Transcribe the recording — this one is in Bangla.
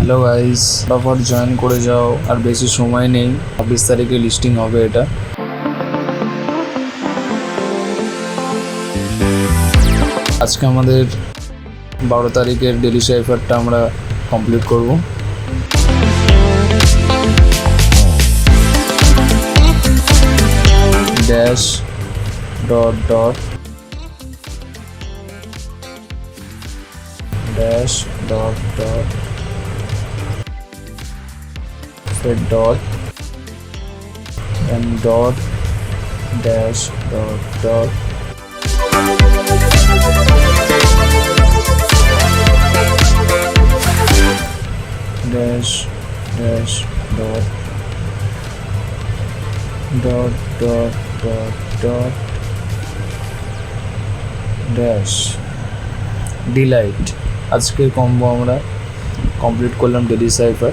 হ্যালো গাইস, ফটাফট জয়েন করে যাও, আর বেশি সময় নেই। 26 তারিখে লিস্টিং হবে এটা। আজকে আমাদের 12 তারিখের ডেলি সাইফারটা আমরা কমপ্লিট করব। Dash dot dot dash dot dot फिर dot and dot dash dot dot dash dash dot dot dot dot dot dash delight. আজকের কম্বো আমরা কমপ্লিট করলাম ডেলি সাইফার।